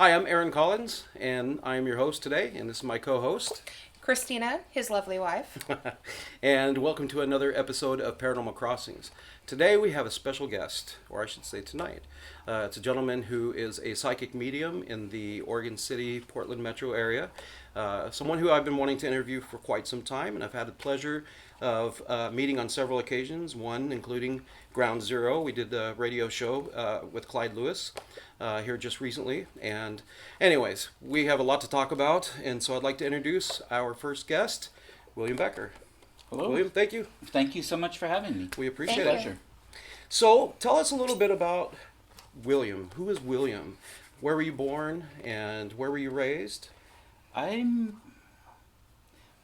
Hi, I'm Aaron Collins, and I am your host today, and this is my co-host. Christina, his lovely wife. And welcome to another episode of Paranormal Crossings. Today we have a special guest, or I should say tonight. It's a gentleman who is a psychic medium in the Oregon City, Portland metro area. Someone who I've been wanting to interview for quite some time, and I've had the pleasure of meeting on several occasions, one including Ground Zero. We did a radio show with Clyde Lewis here just recently. And anyways, we have a lot to talk about, and so I'd like to introduce our first guest, William Becker. Hello. William, thank you. Thank you so much for having me. We appreciate Thank it. you. Pleasure. So tell us a little bit about William. Who is William? Where were you born, and where were you raised? I'm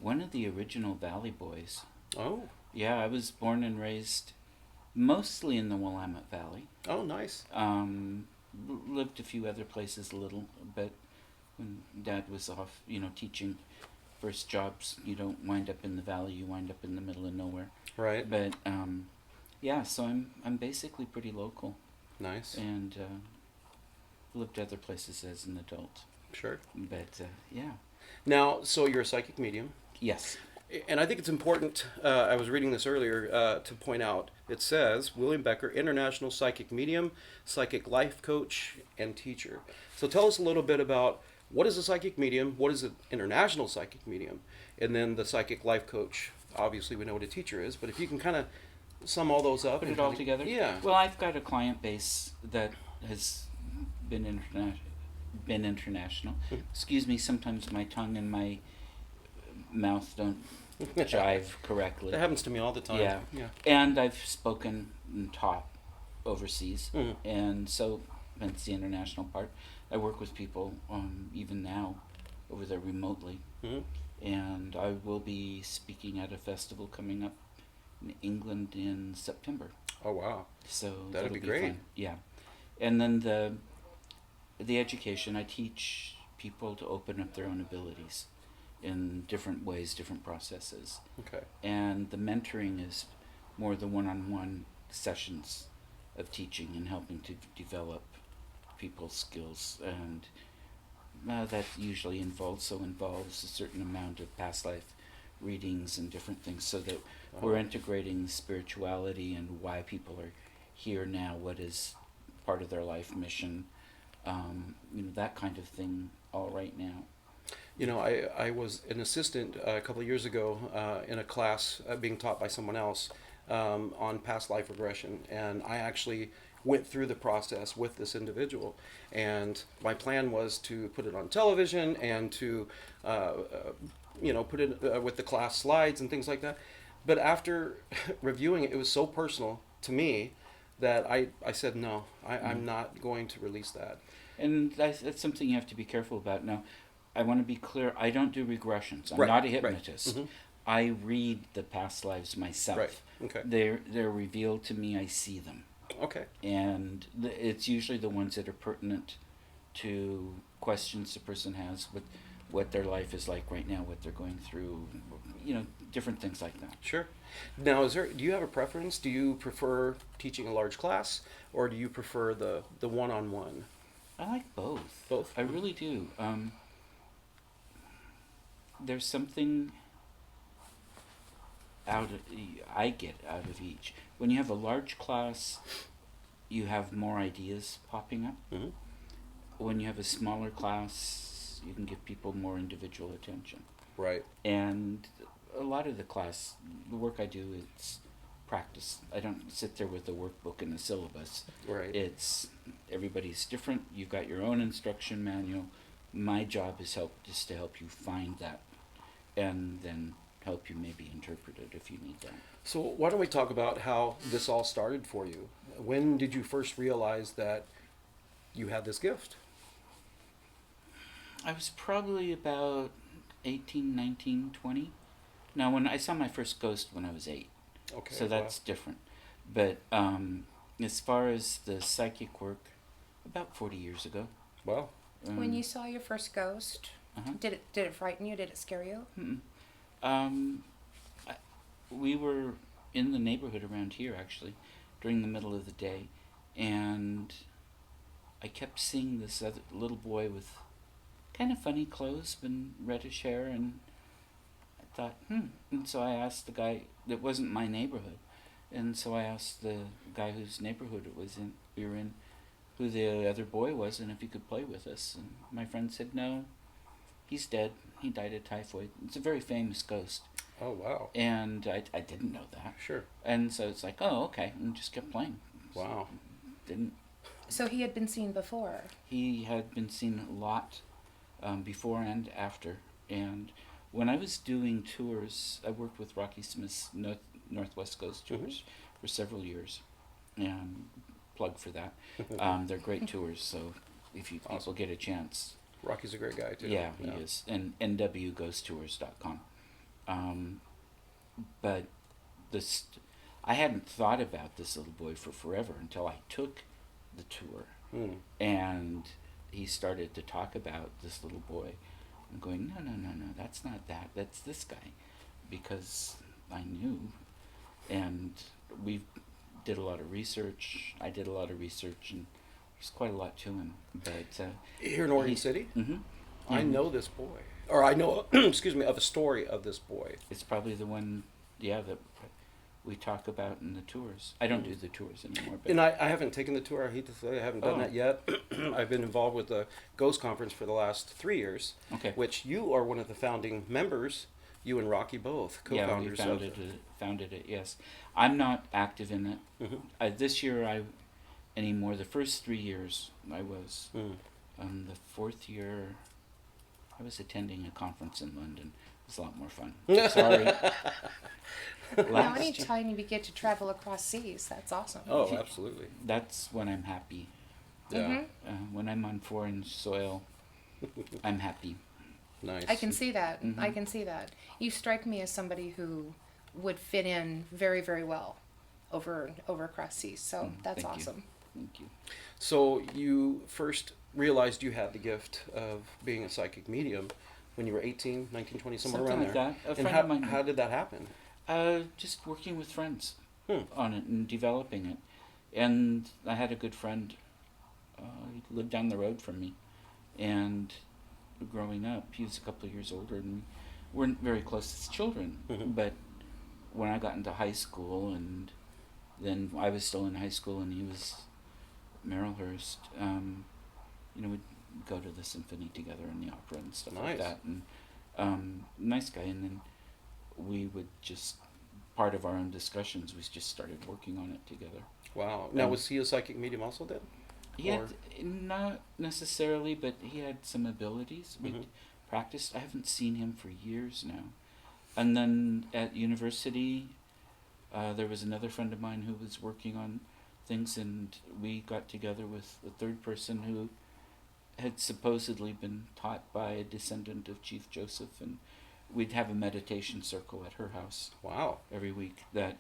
one of the original Valley Boys. Oh, Yeah, I was born and raised mostly in the Willamette Valley. oh, nice. Lived a few other places a little, but when Dad was off, teaching first jobs, you don't wind up in the valley, you wind up in the middle of nowhere. Right. But yeah, so I'm basically pretty local, Nice. and lived other places as an adult. Sure. But yeah, Now, so you're a psychic medium. yes. And I think it's important, I was reading this earlier, to point out, it says, William Becker, international psychic medium, psychic life coach, and teacher. So tell us a little bit about what is a psychic medium, what is an international psychic medium, and then the psychic life coach. Obviously, we know what a teacher is, but if you can kind of sum all those up. Put and it all kinda- together. Yeah. Well, I've got a client base that has been international. Excuse me. Sometimes my tongue and my mouth don't jive correctly. That happens to me all the time. Yeah. Yeah. And I've spoken and taught overseas, Mhm. and so that's the international part. I work with people even now over there remotely, Mhm. and I will be speaking at a festival coming up in England in September. Oh, wow. So That'd that'll be be great. fun. Yeah, and then the education, I teach people to open up their own abilities in different ways, different processes, Okay. and the mentoring is more the one-on-one sessions of teaching and helping to develop people's skills, and that usually involves a certain amount of past life readings and different things, so that we're integrating spirituality and why people are here now, what is part of their life mission, that kind of thing all right now. You know, I was an assistant a couple of years ago in a class being taught by someone else on past life regression, and I actually went through the process with this individual, and my plan was to put it on television and to put it with the class slides and things like that. But after reviewing it, it was so personal to me that I said no, I'm not going to release that. And that's something you have to be careful about. Now, I want to be clear, I don't do regressions. I'm Right, not a right. hypnotist. Mhm. I read the past lives myself. Right. Okay. They're revealed to me, I see them. Okay. And it's usually the ones that are pertinent to questions the person has with what their life is like right now, what they're going through, different things like that. Sure. Now, do you have a preference? Do you prefer teaching a large class, or do you prefer the one-on-one? I like both. Both? I really do. There's something I get out of each. When you have a large class, you have more ideas popping up. Mm-hmm. When you have a smaller class, you can give people more individual attention. Right. And a lot of the work I do, it's practice. I don't sit there with a workbook and a syllabus. Right. It's everybody's different. You've got your own instruction manual. My job is to help you find that, and then help you maybe interpret it if you need that. So why don't we talk about how this all started for you? When did you first realize that you had this gift? I was probably about 18, 19, 20. Now, when I saw my first ghost when I was 8, Okay. so that's different. But as far as the psychic work, about 40 years ago. Wow. When you saw your first ghost, Uh-huh. did it frighten you? Did it scare you? We were in the neighborhood around here, actually, during the middle of the day, and I kept seeing this other little boy with kind of funny clothes and reddish hair, and I thought, And so I asked the guy, it wasn't my neighborhood, and so I asked the guy whose neighborhood we were in, who the other boy was and if he could play with us. And my friend said, no, he's dead. He died of typhoid. It's a very famous ghost. Oh, wow. And I didn't know that. Sure. And so it's like, oh, okay, and just kept playing. Wow. Didn't. So he had been seen before. He had been seen a lot before and after. And when I was doing tours, I worked with Rocky Smith's Northwest Ghost Tours for several years. And plug for that. They're great tours, so if you people get a chance. Rocky's a great guy, too. Yeah, he is. And nwghosttours.com. But I hadn't thought about this little boy for forever until I took the tour. And he started to talk about this little boy. I'm going, no, that's not that. That's this guy. Because I knew. And we did a lot of research. I did a lot of research, and there's quite a lot to him. But here in Oregon City? Mm-hmm. I know this boy. Or I know, excuse me, of a story of this boy. It's probably the one, that we talk about in the tours. I don't do the tours anymore. But And I haven't taken the tour. I hate to say I haven't done that yet. I've been involved with the Ghost Conference for the last 3 years, which you are one of the founding members. You and Rocky both, co-founders. Yeah, we founded it, yes. I'm not active in it. This year anymore. The first 3 years I was. The fourth year I was attending a conference in London. It was a lot more fun. Sorry. Now anytime you get to travel across seas, that's awesome. Oh, absolutely. That's when I'm happy. Yeah. When I'm on foreign soil, I'm happy. Nice. I can see that. I can see that. You strike me as somebody who would fit in very, very well over across seas. So that's awesome. Thank you. So you first realized you had the gift of being a psychic medium when you were 18, 19, 20, somewhere Something around like there. that. A And friend of mine. how did that happen? Just working with friends on it and developing it. And I had a good friend, he lived down the road from me. And growing up, he was a couple of years older, and we weren't very close as children. But when I got into high school, and then I was still in high school and he was Marylhurst, we'd go to the symphony together and the opera and stuff like that. And nice guy. And then we would just, part of our own discussions, we just started working on it together. Wow. Now, was he a psychic medium also then? He had, not necessarily, but he had some abilities. We practiced. I haven't seen him for years now. And then at university, there was another friend of mine who was working on things, and we got together with a third person who had supposedly been taught by a descendant of Chief Joseph, and we'd have a meditation circle at her house. Wow. Every week that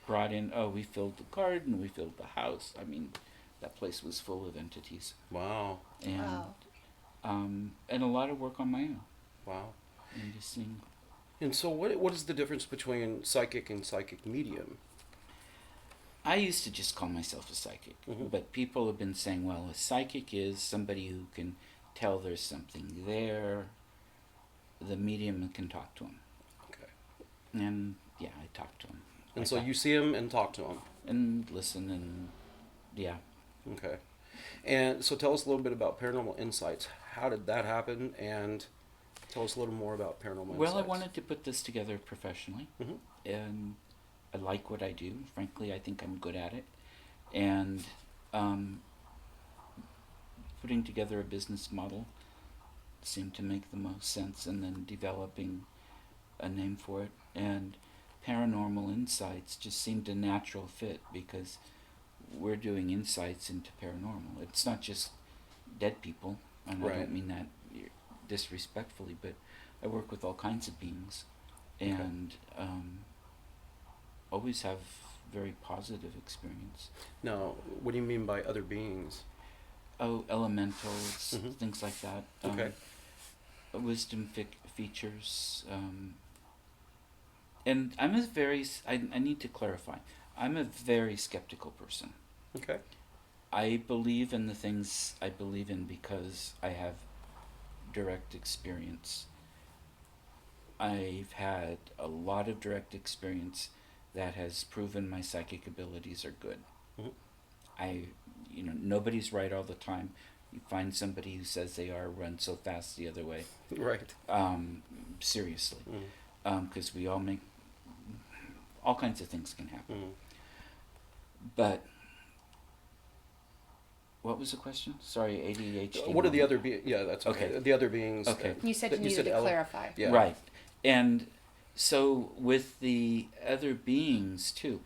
brought in, we filled the garden, we filled the house. I mean, that place was full of entities. Wow. And and a lot of work on my own. Wow. And just seeing. And so what is the difference between psychic and psychic medium? I used to just call myself a psychic, but people have been saying, well, a psychic is somebody who can tell there's something there. The medium can talk to him. Okay. And yeah, I talk to him. And so you see him and talk to him. And listen and yeah. Okay. And so tell us a little bit about Paranormal Insights. How did that happen? And tell us a little more about Paranormal Insights. Well, I wanted to put this together professionally. And I like what I do. Frankly, I think I'm good at it. And putting together a business model seemed to make the most sense, and then developing a name for it. And Paranormal Insights just seemed a natural fit because we're doing insights into paranormal. It's not just dead people, and I don't mean that disrespectfully, but I work with all kinds of beings, and always have very positive experience. Now, what do you mean by other beings? Oh, elementals, things like that. Okay. Wisdom features. And I'm I need to clarify. I'm a very skeptical person. Okay. I believe in the things I believe in because I have direct experience. I've had a lot of direct experience that has proven my psychic abilities are good. Nobody's right all the time. You find somebody who says they are, run so fast the other way. Right. Seriously. Because we all make, all kinds of things can happen. But, what was the question? Sorry, ADHD. What are the other beings? Yeah, that's okay. The other beings. Okay. You said you needed to clarify. Yeah. Right. And so with the other beings too,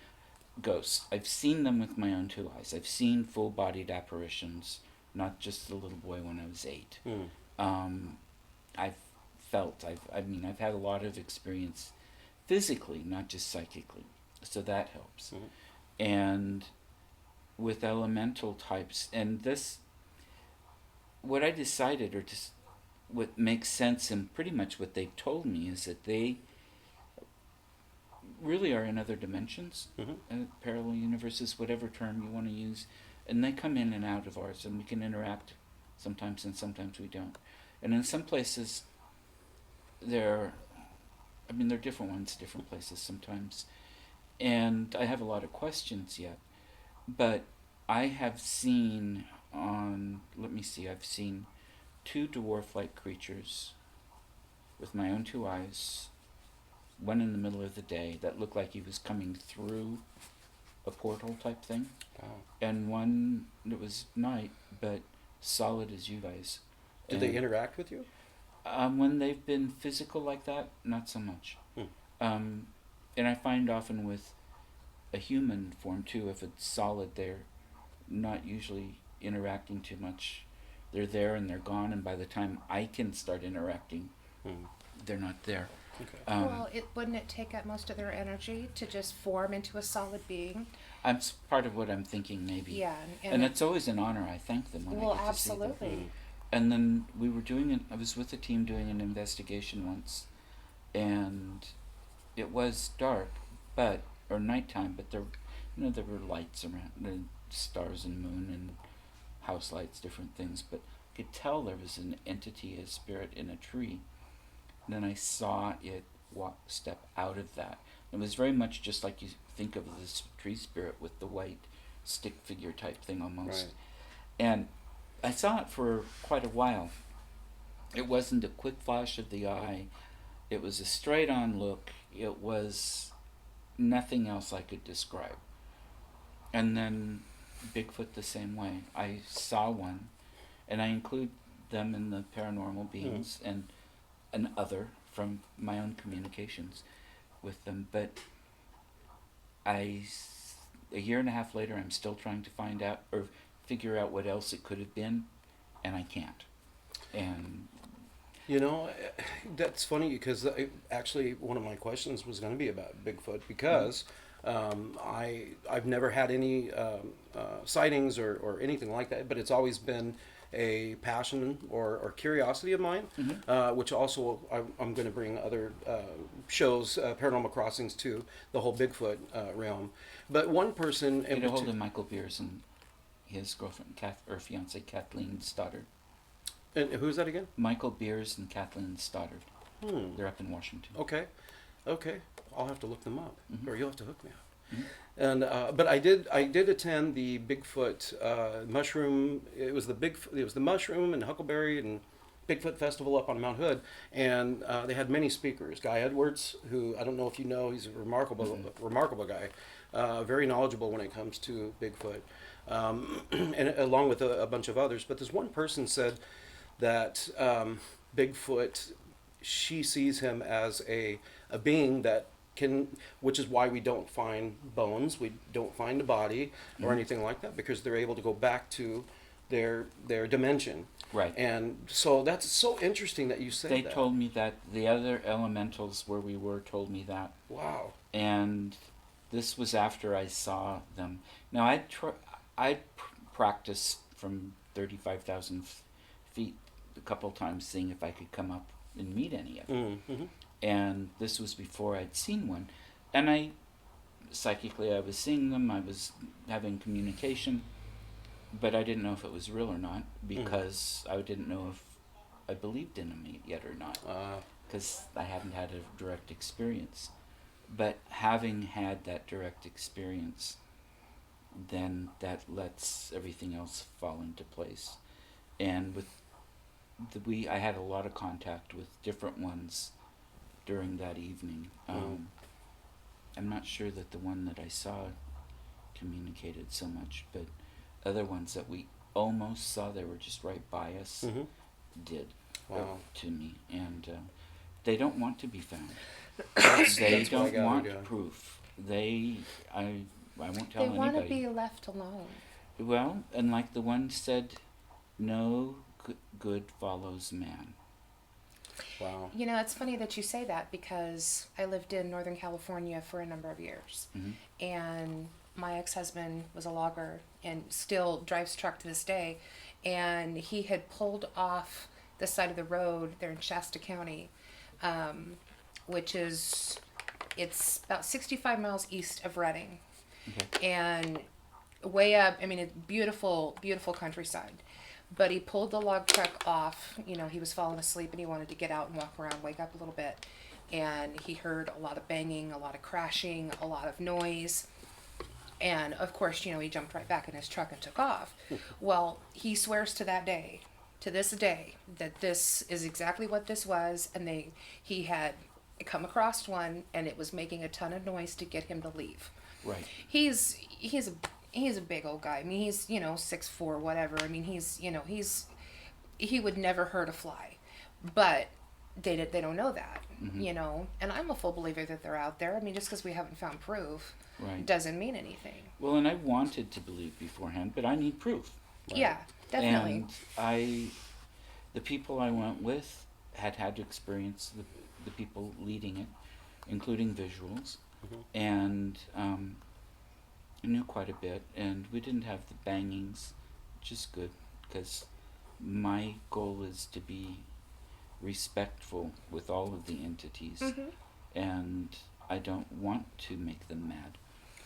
ghosts, I've seen them with my own two eyes. I've seen full-bodied apparitions, not just the little boy when I was 8. I've had a lot of experience physically, not just psychically. So that helps. And with elemental types, and this, what I decided, or just what makes sense and pretty much what they've told me, is that they really are in other dimensions, parallel universes, whatever term you want to use, and they come in and out of ours, and we can interact sometimes, and sometimes we don't. And in some places, they're different ones, different places sometimes. And I have a lot of questions yet, but I have seen I've seen 2 dwarf-like creatures with my own 2 eyes, one in the middle of the day that looked like he was coming through a portal type thing, and one that was night, but solid as you guys. Did they interact with you? When they've been physical like that, not so much. And I find often with a human form too, if it's solid, they're not usually interacting too much. They're there and they're gone, and by the time I can start interacting, they're not there. Okay. Well, wouldn't it take up most of their energy to just form into a solid being? It's part of what I'm thinking, maybe. Yeah. And it's always an honor. I thank them when I get to see them. Well, absolutely. And then I was with a team doing an investigation once, and it was dark, or nighttime, but there were lights around, the stars and moon and house lights, different things, but I could tell there was an entity, a spirit in a tree. And then I saw it step out of that. It was very much just like you think of this tree spirit with the white stick figure type thing almost. Right. And I saw it for quite a while. It wasn't a quick flash of the eye. It was a straight on look. It was nothing else I could describe. And then Bigfoot the same way. I saw one, and I include them in the paranormal beings and an other from my own communications with them. But a year and a half later, I'm still trying to find out or figure out what else it could have been, and I can't. And that's funny because actually one of my questions was going to be about Bigfoot because I've never had any sightings or anything like that, but it's always been a passion or curiosity of mine, which also I'm going to bring other shows, Paranormal Crossings, to the whole Bigfoot realm. But one person get a hold of Michael Beers and his girlfriend, fiance Kathleen Stoddard. And who's that again? Michael Beers and Kathleen Stoddard. They're up in Washington. Okay. I'll have to look them up, or you'll have to hook me up. And but I did attend the Bigfoot mushroom. It was the mushroom and huckleberry and Bigfoot festival up on Mount Hood, and they had many speakers. Guy Edwards, who I don't know if you know, he's a remarkable guy, very knowledgeable when it comes to Bigfoot, and along with a bunch of others. But this one person said that Bigfoot, she sees him as a being that which is why we don't find bones, we don't find a body or anything like that, because they're able to go back to their dimension. Right. And so that's so interesting that you say that. They told me that. The other elementals where we were told me that. Wow. And this was after I saw them. Now I'd practiced from 35,000 feet a couple times, seeing if I could come up and meet any of them. And this was before I'd seen one. And psychically I was seeing them, I was having communication. but I didn't know if it was real or not because I didn't know if I believed in them yet or not, because I hadn't had a direct experience. But having had that direct experience, then that lets everything else fall into place. And with I had a lot of contact with different ones during that evening. I'm not sure that the one that I saw communicated so much, but other ones that we almost saw, they were just right by us, did. Wow. To me, and they don't want to be found. They That's what I don't want gathered, yeah. proof. I won't tell They want to anybody. be left alone. Well, and like the one said, no good follows man. Wow. You know, it's funny that you say that because I lived in Northern California for a number of years. And my ex-husband was a logger and still drives truck to this day. And he had pulled off the side of the road there in Shasta County, which is, it's about 65 miles east of Redding. Okay. And way up, I mean, it's beautiful, beautiful countryside. But he pulled the log truck off. You know, he was falling asleep and he wanted to get out and walk around, wake up a little bit. And he heard a lot of banging, a lot of crashing, a lot of noise. And of course, you know, he jumped right back in his truck and took off. Well, he swears to that day, to this day, that this is exactly what this was. And he had come across one and it was making a ton of noise to get him to leave. Right. He's a big old guy. I mean, he's, you know, 6'4", whatever. I mean, he would never hurt a fly, but they don't know that, you know. And I'm a full believer that they're out there. I mean, just because we haven't found proof, doesn't mean anything. Well, and I wanted to believe beforehand, but I need proof. Right? Yeah, definitely. And the people I went with had to experience the people leading it, including visuals, and I knew quite a bit, and we didn't have the bangings, which is good, because my goal is to be respectful with all of the entities, and I don't want to make them mad.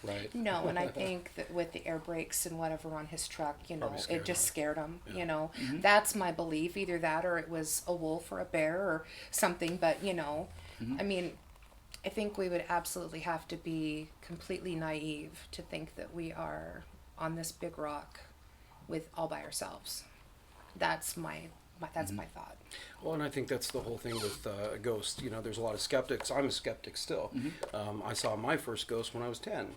Right. No, and I think that with the air brakes and whatever on his truck, you know, it just scared him, you know. That's my belief, either that or it was a wolf or a bear or something, but, you know, I mean, I think we would absolutely have to be completely naive to think that we are on this big rock with all by ourselves. That's my thought. Well, and I think that's the whole thing with ghosts. You know, there's a lot of skeptics. I'm a skeptic still. I saw my first ghost when I was 10,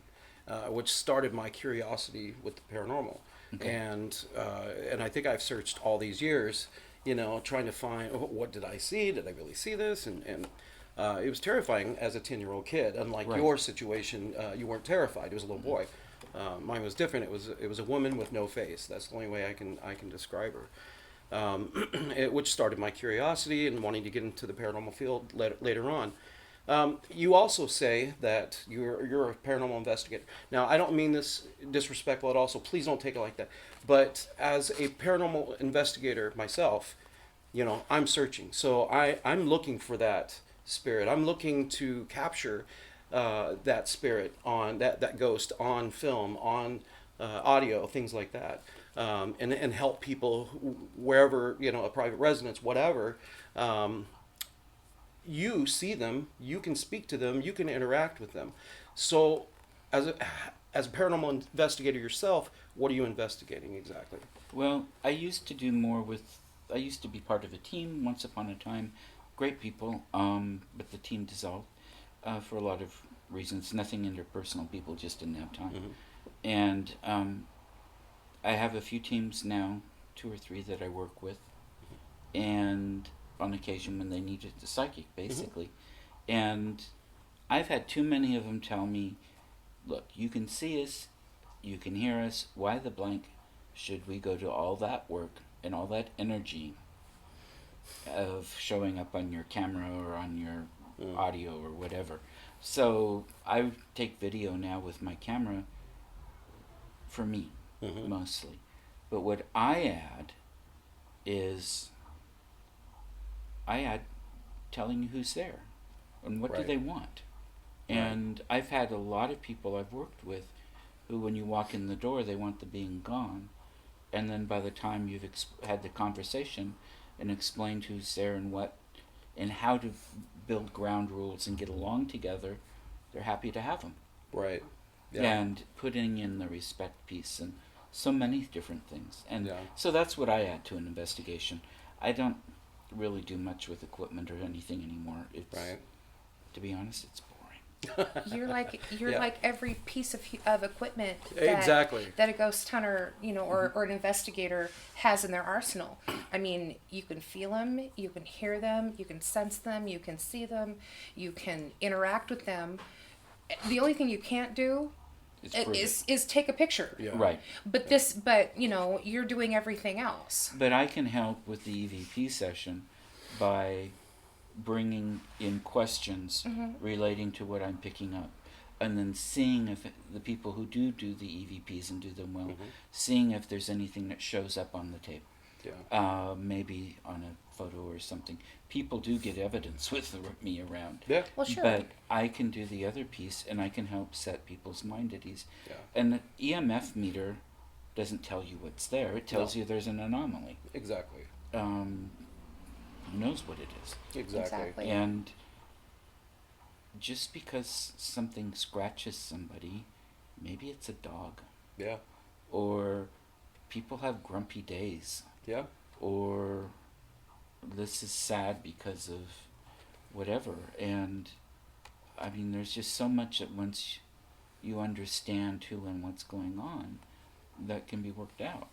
which started my curiosity with the paranormal. Okay. And I think I've searched all these years, you know, trying to find, what did I see? Did I really see this? And it was terrifying as a 10-year-old kid. Unlike your situation, you weren't terrified. It was a little boy. Mine was different. It was a woman with no face. That's the only way I can describe her. Which started my curiosity and wanting to get into the paranormal field later on. You also say that you're a paranormal investigator. Now, I don't mean this disrespectful at all, so please don't take it like that. But as a paranormal investigator myself, you know, I'm searching. So I'm looking for that spirit. I'm looking to capture that spirit on that ghost on film, on audio, things like that. And help people wherever, you know, a private residence, whatever. You see them, you can speak to them, you can interact with them. So as a paranormal investigator yourself, what are you investigating exactly? Well, I used to be part of a team once upon a time, great people, but the team dissolved for a lot of reasons, nothing interpersonal, people just didn't have time. And I have a few teams now, 2 or 3 that I work with, and on occasion when they needed a psychic, basically. And I've had too many of them tell me, look, you can see us, you can hear us, why the blank should we go to all that work and all that energy of showing up on your camera or on your audio or whatever. So I take video now with my camera for me. Mostly. But what I add is telling you who's there and what do they want. And I've had a lot of people I've worked with who, when you walk in the door, they want the being gone. and then by the time you've had the conversation and explained who's there and what and how to build ground rules and get along together, they're happy to have them. Right. Yeah. And putting in the respect piece and so many different things. And Yeah. so that's what I add to an investigation. I don't really do much with equipment or anything anymore. It's, Right. to be honest, it's boring. You're Yeah. like every piece of equipment Exactly. that a ghost hunter, or an investigator has in their arsenal. I mean, you can feel them, you can hear them, you can sense them, you can see them, you can interact with them. The only thing you can't do It's prove it. is take a picture. Yeah. Right. But you're doing everything else. But I can help with the EVP session by bringing in questions relating to what I'm picking up, and then seeing if the people who do the EVPs and do them well, seeing if there's anything that shows up on the tape, Yeah. maybe on a photo or something. People do get evidence with me around. Yeah. Well, sure. But I can do the other piece, and I can help set people's mind at ease. Yeah. And the EMF meter doesn't tell you what's there. It tells No. you there's an anomaly. Exactly. Who knows what it is? Exactly. And just because something scratches somebody, maybe it's a dog. Yeah. Or people have grumpy days. Yeah. Or this is sad because of whatever. And I mean, there's just so much that once you understand who and what's going on, that can be worked out.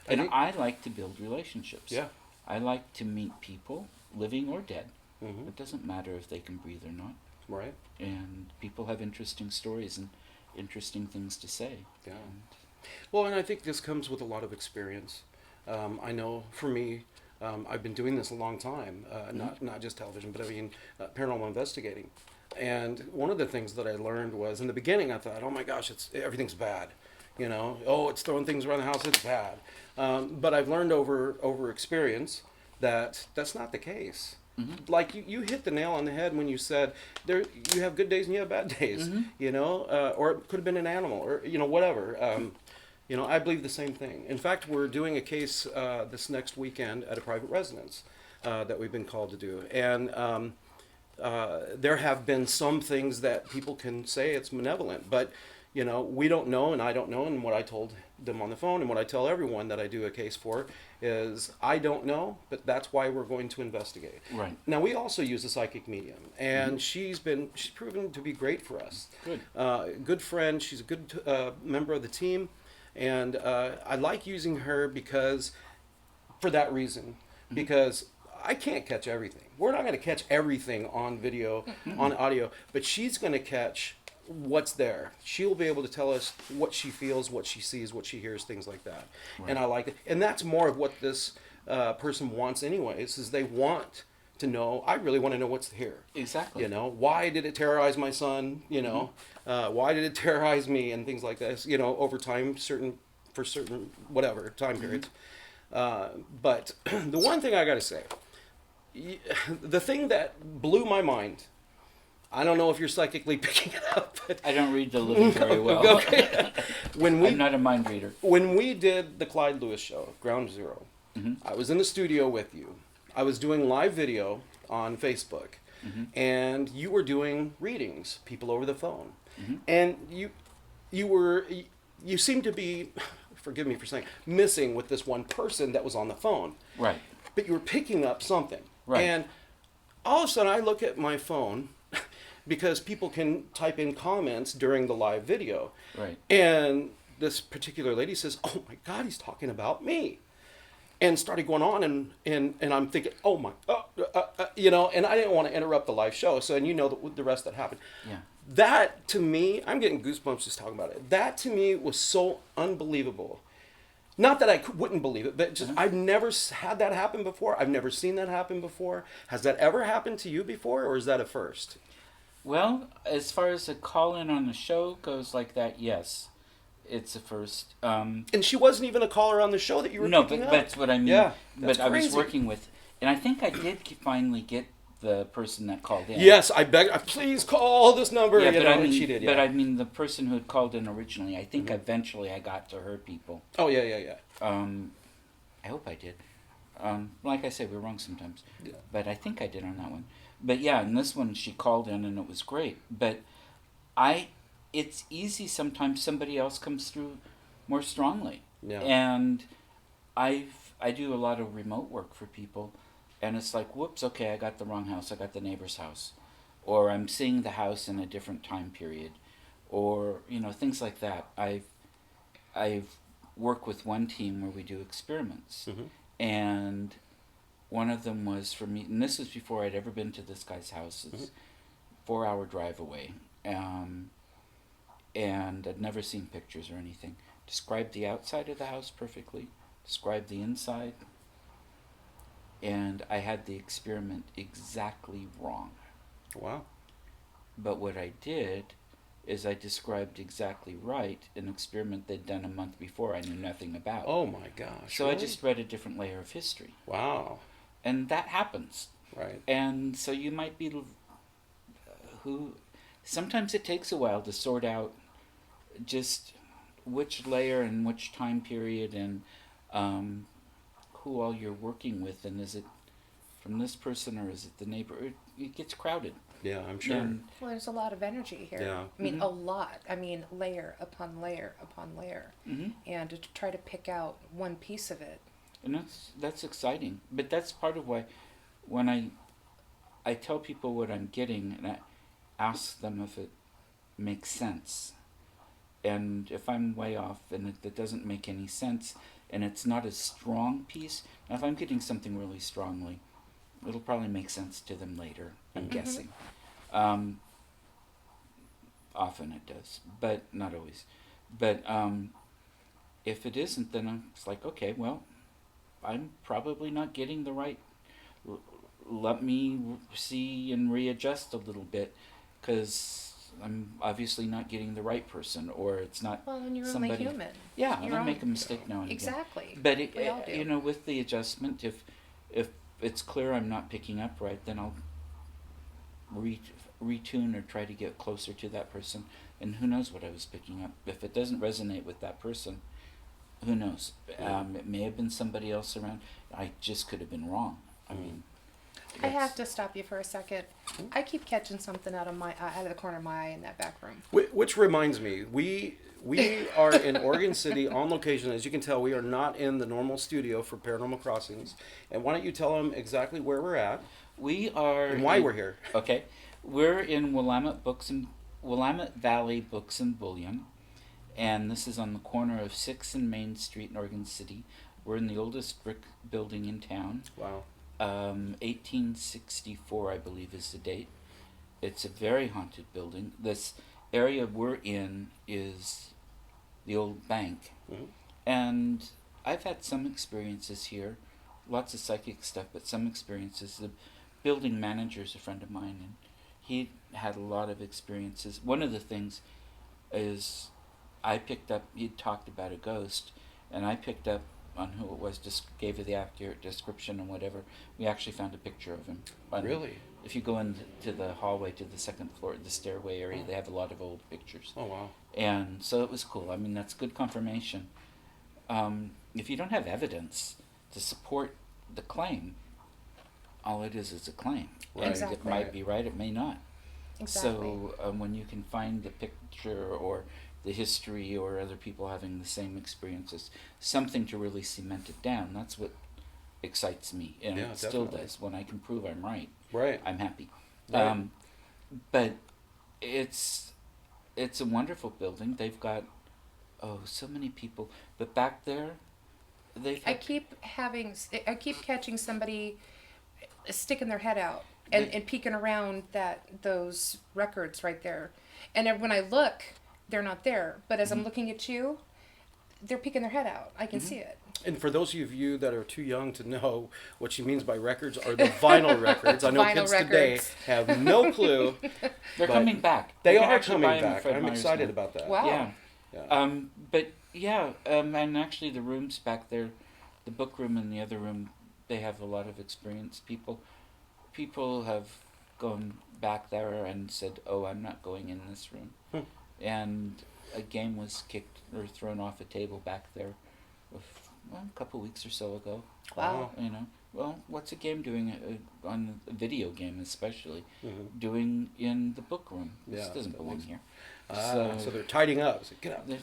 And I like to build relationships. Yeah. I like to meet people, living or dead. Mm-hmm. It doesn't matter if they can breathe or not. Right. And people have interesting stories and interesting things to say. Yeah. And Well, and I think this comes with a lot of experience. I know for me, I've been doing this a long time, not just television, but I mean paranormal investigating. And one of the things that I learned was in the beginning I thought, oh my gosh, everything's bad. It's throwing things around the house, it's bad. But I've learned over experience that that's not the case. Like you hit the nail on the head when you said you have good days and you have bad days, or it could have been an animal or whatever. I believe the same thing. In fact, we're doing a case this next weekend at a private residence that we've been called to do, and there have been some things that people can say it's malevolent, but we don't know, and I don't know, and what I told them on the phone and what I tell everyone that I do a case for is I don't know, but that's why we're going to investigate. Right. Now, we also use a psychic medium, and she's proven to be great for us. Good. Good friend. She's a good member of the team, and I like using her for that reason, because I can't catch everything. We're not going to catch everything on video, on audio, but she's going to catch what's there. She'll be able to tell us what she feels, what she sees, what she hears, things like that. Right. And I like it. And that's more of what this person wants anyways, is they want to know, I really want to know what's here. Exactly. Why did it terrorize my son? Why did it terrorize me, and things like this, over time, for certain whatever time periods. But the one thing I got to say, the thing that blew my mind, I don't know if you're psychically picking it up, but I don't read the living very well. okay. I'm not a mind reader. When we did the Clyde Lewis show, Ground Zero, I was in the studio with you. I was doing live video on Facebook, and you were doing readings, people over the phone, and you seemed to be, forgive me for saying, missing with this one person that was on the phone. Right. But you were picking up something. Right. And all of a sudden I look at my phone because people can type in comments during the live video. Right. And this particular lady says, oh my God, he's talking about me. And started going on, and I'm thinking, oh my, and I didn't want to interrupt the live show. So, and the rest that happened. Yeah. That to me, I'm getting goosebumps just talking about it. That to me was so unbelievable. Not that I wouldn't believe it, but just I've never had that happen before. I've never seen that happen before. Has that ever happened to you before, or is that a first? Well, as far as a call-in on the show goes like that, yes. It's a first. And she wasn't even a caller on the show that you were picking up. No, but that's what I mean. Yeah, but that's I was crazy. working with, and I think I did finally get the person that called in. Yes, I beg. Please call this number. Yeah, you but know, I and mean, she did. Yeah. but I mean, the person who had called in originally. I think eventually I got to her people. Oh yeah. I hope I did. Like I said, we're wrong sometimes. Yeah. But I think I did on that one. But yeah, in this one she called in and it was great. But it's easy sometimes somebody else comes through more strongly. Yeah. And I do a lot of remote work for people, and it's like, whoops, okay, I got the wrong house. I got the neighbor's house. Or I'm seeing the house in a different time period. Or, things like that. I've worked with one team where we do experiments. Mm-hmm. And one of them was for me, and this was before I'd ever been to this guy's house. It's 4-hour drive away. And I'd never seen pictures or anything. Described the outside of the house perfectly. Described the inside. And I had the experiment exactly wrong. Wow. But what I did is I described exactly right an experiment they'd done a month before I knew nothing about. Oh my gosh. So really? I just read a different layer of history. Wow. And that happens. Right. And so you might be sometimes it takes a while to sort out just which layer and which time period and who all you're working with, and is it from this person or is it the neighbor? It gets crowded. Yeah, I'm sure. Well, there's a lot of energy here. Yeah. I mean, a lot. I mean, layer upon layer upon layer. Mm-hmm. And to try to pick out one piece of it. And that's exciting. But that's part of why when I tell people what I'm getting and I ask them if it makes sense. And if I'm way off and it doesn't make any sense and it's not a strong piece, now if I'm getting something really strongly, it'll probably make sense to them later, I'm guessing. Often it does, but not always. But if it isn't, then it's like, okay, well, I'm probably not getting the right. Let me see and readjust a little bit, because I'm obviously not getting the right person, or it's not. Well, and you're somebody, only human. Yeah, You're I make a mistake now and exactly. again. But We all do. with the adjustment, if it's clear I'm not picking up right, then I'll retune or try to get closer to that person. And who knows what I was picking up? If it doesn't resonate with that person, who knows? It may have been somebody else around. I just could have been wrong. I mean, I have to stop you for a second. I keep catching something out of the corner of my eye in that back room. Which reminds me, we are in Oregon City on location. As you can tell, we are not in the normal studio for Paranormal Crossings. And why don't you tell them exactly where we're at? We are and why we're here. Okay, we're in Willamette Valley Books and Bullion, and this is on the corner of 6th and Main Street in Oregon City. We're in the oldest brick building in town. Wow. 1864, I believe, is the date. It's a very haunted building. This area we're in is the old bank. Mm-hmm. And I've had some experiences here, lots of psychic stuff, but some experiences. The building manager is a friend of mine, and he had a lot of experiences. One of the things is I picked up, he'd talked about a ghost, and I picked up on who it was, just gave you the accurate description and whatever. We actually found a picture of him. Really? If you go into the hallway to the second floor, the stairway area, they have a lot of old pictures. Oh, wow. And so it was cool. I mean, that's good confirmation. If you don't have evidence to support the claim, all it is a claim. Right. And Exactly. it might be right, it may not. Exactly. So when you can find the picture or the history or other people having the same experiences, something to really cement it down, that's what excites me. And Yeah, it still definitely. does. When I can prove I'm right, Right. I'm happy. Right. Um, But it's a wonderful building. They've got so many people. But back there, I keep catching somebody sticking their head out and peeking around those records right there. And when I look, they're not there. But as I'm looking at you, they're peeking their head out. I can see it. And for those of you that are too young to know what she means by records are the vinyl records. I know Vinyl kids records. today have no clue. They're but coming back. They You can are actually coming buy them at back. Fred I'm Meyer's excited now. about that. Wow. Yeah. Yeah. And actually the rooms back there, the book room and the other room, they have a lot of experienced people. people have gone back there and said, "Oh, I'm not going in this room," and a game was kicked or thrown off a table back there, a couple weeks or so ago. Wow. You know, well, what's a game doing on a video game, especially doing in the book room? This Yeah, doesn't that belong makes- here. So they're tidying up. So get out. They're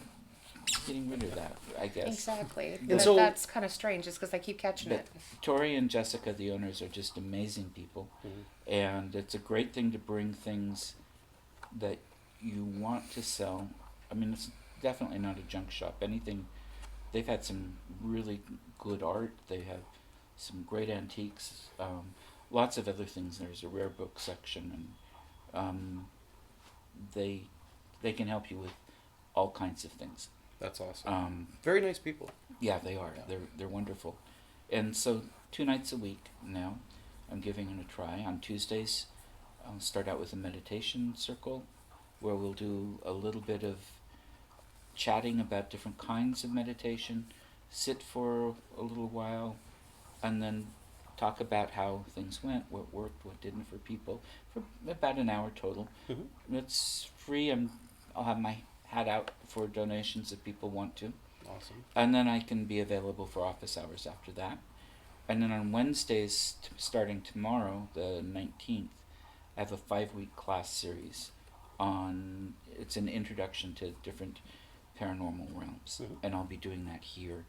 getting rid of that, I guess. Exactly. And But so- that's kind of strange, just because I keep catching But it. Tori and Jessica, the owners, are just amazing people, and it's a great thing to bring things that you want to sell. I mean, it's definitely not a junk shop. Anything, they've had some really good art. They have some great antiques, lots of other things. There's a rare book section, and they can help you with all kinds of things. That's awesome. Very nice people. Yeah, they are. Yeah. They're wonderful. And so 2 nights a week now, I'm giving it a try. On Tuesdays, I'll start out with a meditation circle where we'll do a little bit of chatting about different kinds of meditation, sit for a little while, and then talk about how things went, what worked, what didn't for people, for about an hour total. It's free, and I'll have my hat out for donations if people want to. Awesome. And then I can be available for office hours after that. And then on Wednesdays, starting tomorrow, the 19th, I have a 5-week class series on, it's an introduction to different paranormal realms. And I'll be doing that here.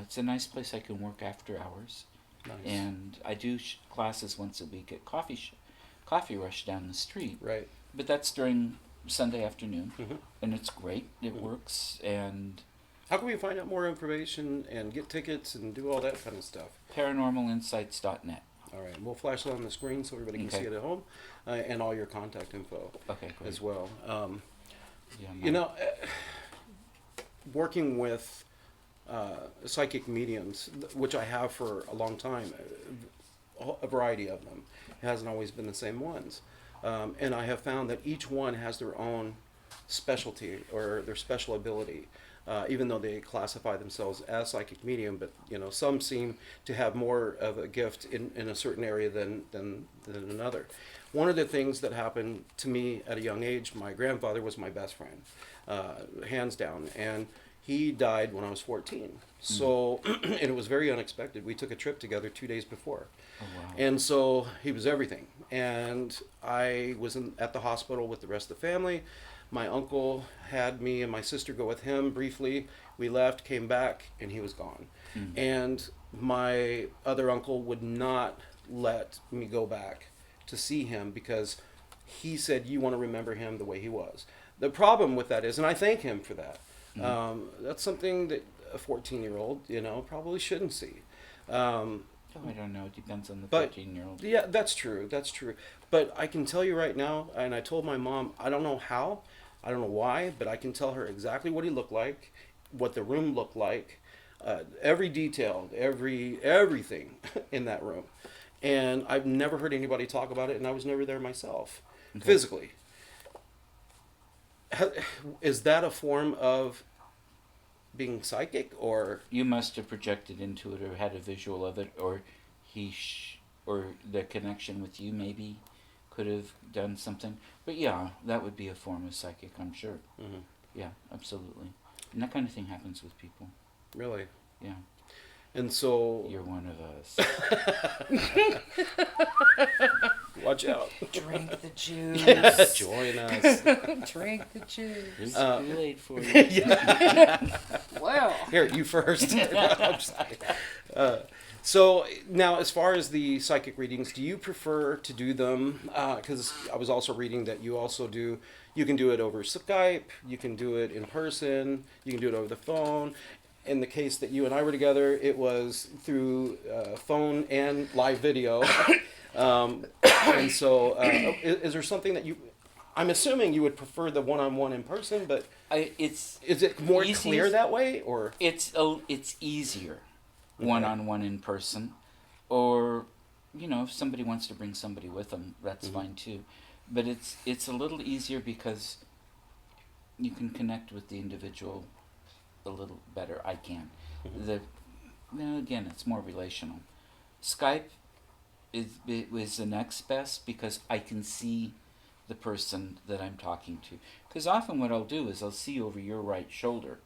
It's a nice place I can work after hours. Nice. And I do classes once a week at Coffee Rush down the street. Right. But that's during Sunday afternoon. And it's great. It works. And How can we find out more information and get tickets and do all that kind of stuff? paranormalinsights.net. All right, we'll flash it on the screen so everybody can Okay. see it at home, and all your contact info Okay, great. as well. Yeah, You know, working with psychic mediums, which I have for a long time, a variety of them. It hasn't always been the same ones. And I have found that each one has their own specialty or their special ability. Even though they classify themselves as psychic medium, but you know, some seem to have more of a gift in a certain area than another. One of the things that happened to me at a young age, my grandfather was my best friend, hands down, and he died when I was 14. So, and it was very unexpected. We took a trip together 2 days before. Oh, wow. And so he was everything. And I was at the hospital with the rest of the family. My uncle had me and my sister go with him briefly. We left, came back, and he was gone. And my other uncle would not let me go back to see him because he said, you want to remember him the way he was. The problem with that is, and I thank him for that, that's something that a 14-year-old, you know, probably shouldn't see. Oh, I don't know. It depends on the But 14-year-old. yeah, that's true. That's true. But I can tell you right now, and I told my mom, I don't know how, I don't know why, but I can tell her exactly what he looked like, what the room looked like, every detail, everything in that room. And I've never heard anybody talk about it, and I was never there myself, physically. Is that a form of being psychic, or You must have projected into it or had a visual of it, or or the connection with you maybe could have done something. But yeah, that would be a form of psychic, I'm sure. Yeah, absolutely. And that kind of thing happens with people. really? Yeah. And so, You're one of us. watch out. Drink the juice. Join us. Drink the juice. There's Kool-Aid for you. Well. Here, you first. I'm just kidding. So now, as far as the psychic readings, do you prefer to do them? Because I was also reading that you also do. You can do it over Skype. You can do it in person. You can do it over the phone. In the case that you and I were together, it was through phone and live video. And so, is there something that you? I'm assuming you would prefer the one-on-one in person, but It's is it more easiest- clear that way, or? it's easier one-on-one in person, or you know, if somebody wants to bring somebody with them, that's fine too. But it's a little easier because you can connect with the individual a little better. I can. Again, it's more relational. Skype, is the next best because I can see the person that I'm talking to. Because often what I'll do is I'll see over your right shoulder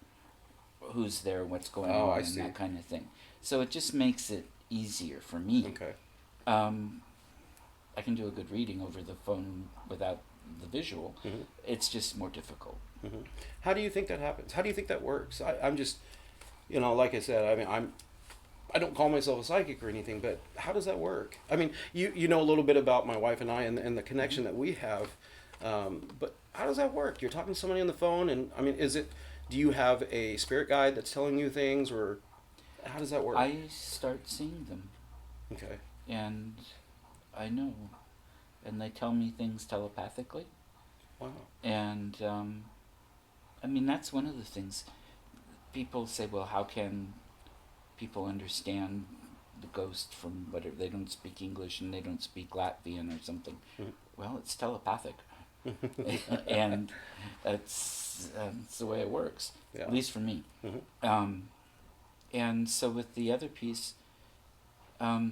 who's there, what's going Oh, on, I and see. that kind of thing. So it just makes it easier for me. Okay. I can do a good reading over the phone without the visual. Mm-hmm. It's just more difficult. Mm-hmm. How do you think that happens? How do you think that works? I'm just, like I said, I mean, I don't call myself a psychic or anything, but how does that work? I mean, you know a little bit about my wife and I and the connection that we have, but how does that work? You're talking to somebody on the phone, and I mean, do you have a spirit guide that's telling you things, or how does that work? I start seeing them, Okay. and I know, and they tell me things telepathically. Wow. And I mean, that's one of the things. People say, well, how can people understand the ghost from whatever? They don't speak English and they don't speak Latvian or something. Mm. Well, it's telepathic. And that's the way it works, Yeah. at least for me. Mm-hmm. And so with the other piece, I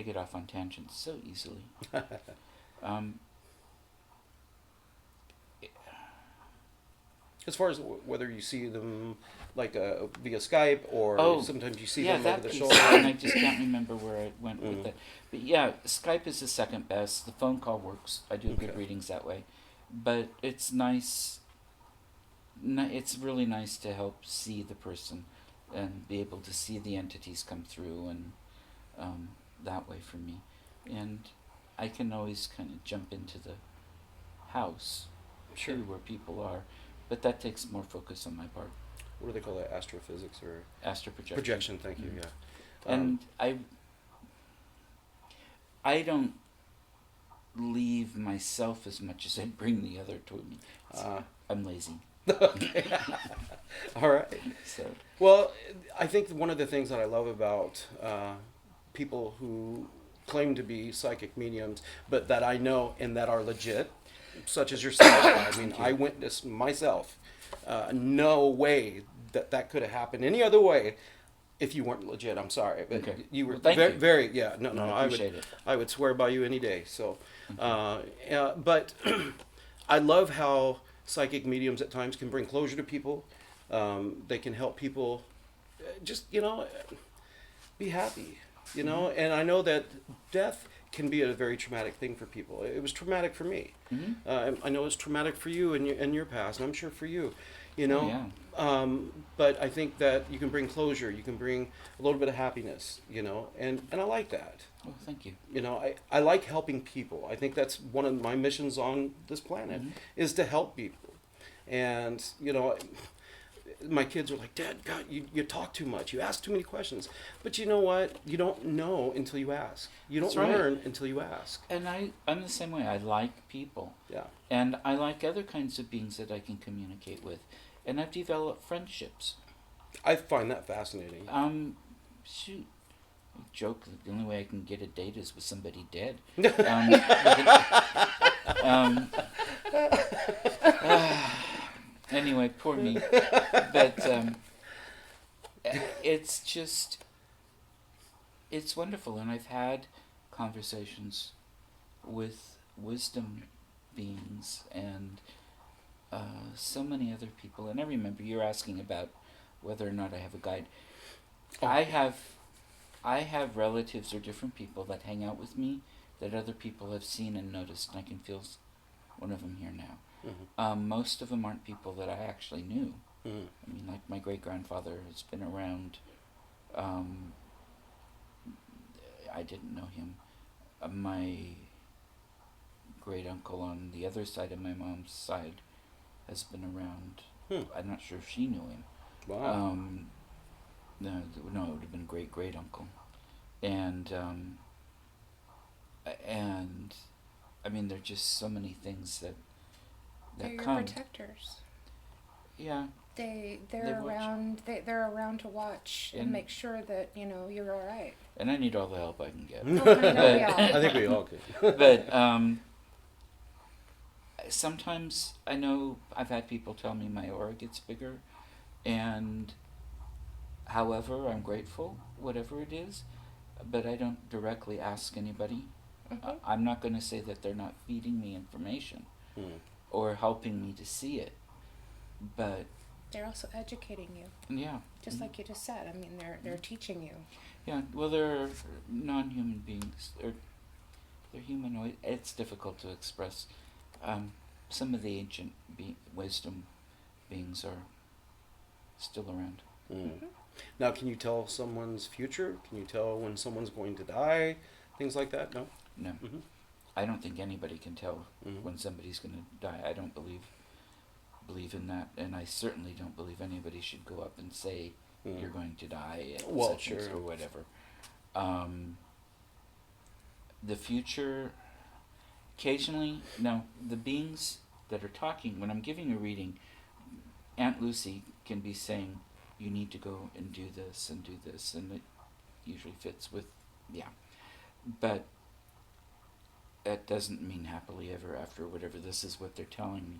get off on tangents so easily. As far as whether you see them like via Skype or Oh, sometimes you see yeah, them that over the piece, shoulder. and I just can't remember where I went Mm. with that. But yeah, Skype is the second best. The phone call works. I do good Okay. readings that way. But it's nice. It's really nice to help see the person and be able to see the entities come through, and that way for me. And I can always kind of jump into the house Sure. too, where people are. But that takes more focus on my part. What do they call that? Astrophysics or Astral projection. projection? Thank you. Mhm. Yeah. And I don't leave myself as much as I bring the other to me. I'm lazy. Okay. All right. So Well, I think one of the things that I love about people who claim to be psychic mediums, but that I know and that are legit, such as yourself. I mean, I witnessed myself. No way that could have happened any other way if you weren't legit. I'm sorry, but Okay. you were Well, thank very, you. very, yeah. No, I I appreciate would, it. I would swear by you any day. So, but I love how psychic mediums at times can bring closure to people. They can help people, just be happy. And I know that death can be a very traumatic thing for people. It was traumatic for me. Mhm. I know it's traumatic for you in your past, and I'm sure for you. Oh, yeah. But I think that you can bring closure. You can bring a little bit of happiness. And I like that. Well, thank you. I like helping people. I think that's one of my missions on this planet Mhm. is to help people. And my kids are like, Dad, God, you talk too much. You ask too many questions. But you know what? You don't know until you ask. You don't That's right. learn until you ask. And I'm the same way. I like people. Yeah. And I like other kinds of beings that I can communicate with. And I've developed friendships. I find that fascinating. Shoot. I joke that the only way I can get a date is with somebody dead. Anyway, poor me. But it's wonderful. And I've had conversations with wisdom beings and so many other people. And I remember you're asking about whether or not I have a guide. Oh. I have relatives or different people that hang out with me that other people have seen and noticed, and I can feel one of them here now. Mm-hmm. Most of them aren't people that I actually knew. Mm-hmm. I mean, like my great-grandfather has been around. I didn't know him. My great-uncle on the other side of my mom's side has been around. I'm not sure if she knew him. Wow. No, it would have been great-great-uncle. And I mean, there are just so many things that They're your come. protectors. Yeah. They're watch. around. They're around to watch and And- make sure that you're all right. And I need all the help I can get. Oh, honey, don't we all? I think we all could. But sometimes I know I've had people tell me my aura gets bigger, and however, I'm grateful, whatever it is. but I don't directly ask anybody. Mhm. I'm not going to say that they're not feeding me information Mm. or helping me to see it, but They're also educating you, yeah. just like you just said. I mean, they're teaching you. Yeah, well, they're non-human beings. They're humanoid. It's difficult to express. Some of the ancient wisdom beings are still around. Mm. Mhm. Now, can you tell someone's future? Can you tell when someone's going to die? Things like that? No? No, Mm-hmm. I don't think anybody can tell Mm-hmm. when somebody's going to die. I don't believe in that, and I certainly don't believe anybody should go up and say Mm. you're going to die at Well, such and sure. or whatever. The future, occasionally, no, the beings that are talking, when I'm giving a reading, Aunt Lucy can be saying, you need to go and do this, and it usually fits with, yeah. But that doesn't mean happily ever after, whatever. This is what they're telling me.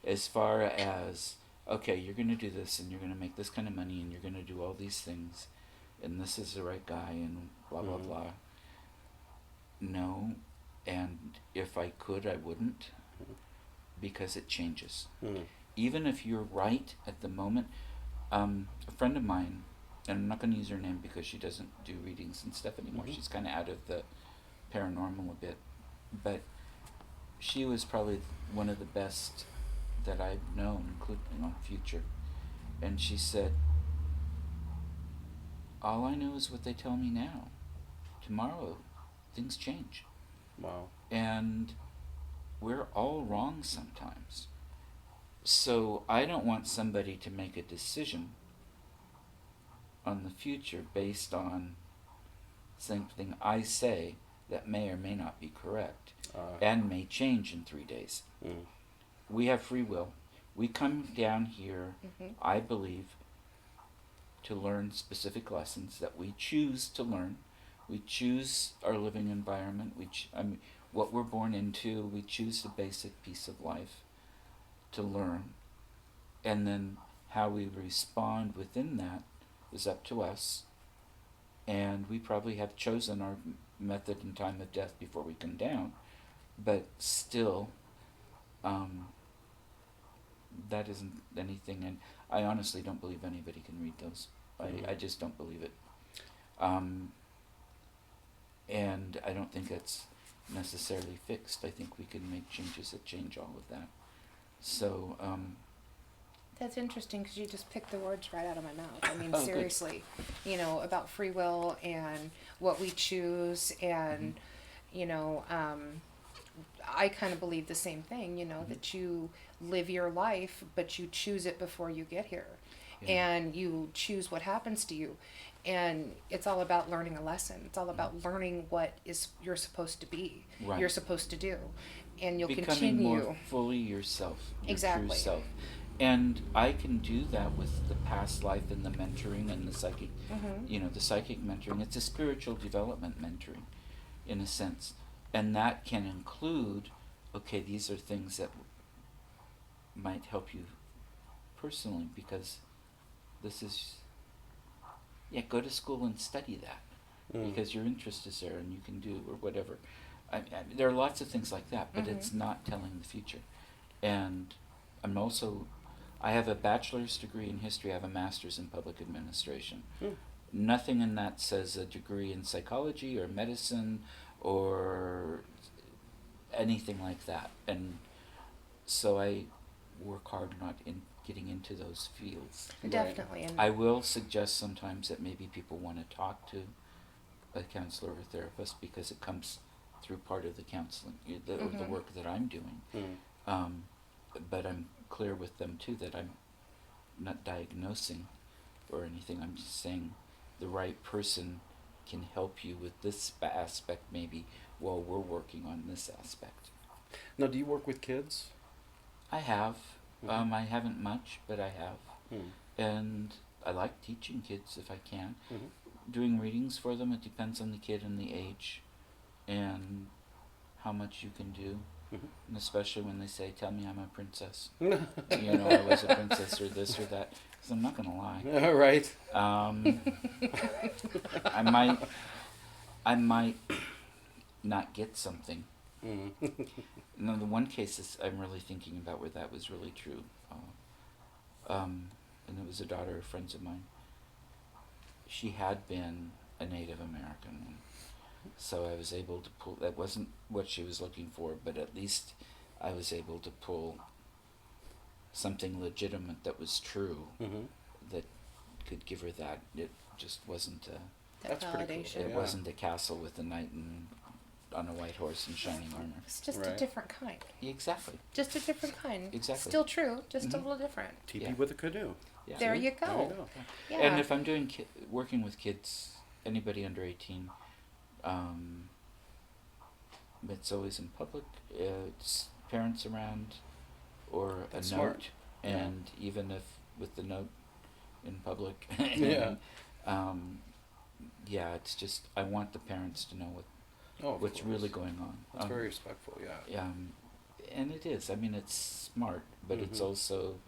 As far as, okay, you're going to do this, and you're going to make this kind of money, and you're going to do all these things, and this is the right guy, and blah, blah, Mhm. blah. No, and if I could, I wouldn't, because it changes. Mm. Even if you're right at the moment, a friend of mine, and I'm not going to use her name because she doesn't do readings and stuff anymore. Mhm. She's kind of out of the paranormal a bit, but she was probably one of the best that I've known, including on future. And she said, all I know is what they tell me now. Tomorrow, things change. Wow. And we're all wrong sometimes. So I don't want somebody to make a decision on the future based on something I say that may or may not be correct and may change in 3 days. Mm. We have free will. We come down here, Mhm. I believe, to learn specific lessons that we choose to learn. We choose our living environment. What we're born into. We choose the basic piece of life to learn, and then how we respond within that is up to us. And we probably have chosen our method and time of death before we come down, but still, that isn't anything. And I honestly don't believe anybody can read those. I just don't believe it. And I don't think that's necessarily fixed. I think we can make changes that change all of that. So, That's interesting because you just picked the words right out of my mouth. I mean, Oh, good. seriously, about free will and what we choose, and I kind of believe the same thing. That you live your life, but you choose it before you get here, Yeah. and you choose what happens to you, and it's all about learning a lesson. It's all about learning what is you're supposed to be, Right. you're supposed to do, and you'll becoming continue. more fully yourself, your Exactly. true self. And I can do that with the past life and the mentoring and the psychic, Mhm. the psychic mentoring. It's a spiritual development mentoring, in a sense. And that can include, okay, these are things that might help you personally, because this is, go to school and study that, Mm. because your interest is there and you can do, or whatever. There are lots of things like that, but it's not telling the future. And I have a bachelor's degree in history, I have a master's in public administration. Mm. Nothing in that says a degree in psychology or medicine or anything like that. And so I work hard not in getting into those fields. Right. Definitely. And I will suggest sometimes that maybe people want to talk to a counselor or therapist, because it comes through part of the counseling, or the work that I'm doing. Mm. But I'm clear with them too that I'm not diagnosing or anything. I'm just saying the right person can help you with this aspect maybe while we're working on this aspect. Now, do you work with kids? I have. Mhm. I haven't much, but I have. Mm. And I like teaching kids if I can. Mhm. Doing readings for them, it depends on the kid and the age and how much you can do. Mhm. And especially when they say, tell me I'm a princess. I was a princess or this or that. Because I'm not going to lie. All right. I might I might not get something. Mm. No, the one case is I'm really thinking about where that was really true. And it was a daughter of friends of mine. She had been a Native American, so I was able to pull. That wasn't what she was looking for, but at least I was able to pull something legitimate that was true, Mm-hmm. that could give her that. It just wasn't a. That That's pretty cool. validation. It Yeah. wasn't a castle with a knight and on a white horse and shining armor. It's just Right. a different kind. Exactly. Just a different kind. Exactly. Still true, just a Mhm. little different. Teepee Yeah. with a canoe. Yeah. There See? you go. There you go. Yeah. And if I'm doing working with kids, anybody under 18, it's always in public. It's parents around, or That's a smart. note, Yeah. and even if with the note in public. Yeah. Yeah, it's just I want the parents to know Oh, of what's course. really going on. That's very respectful. Yeah. And it is. I mean, it's smart, but it's Mhm. also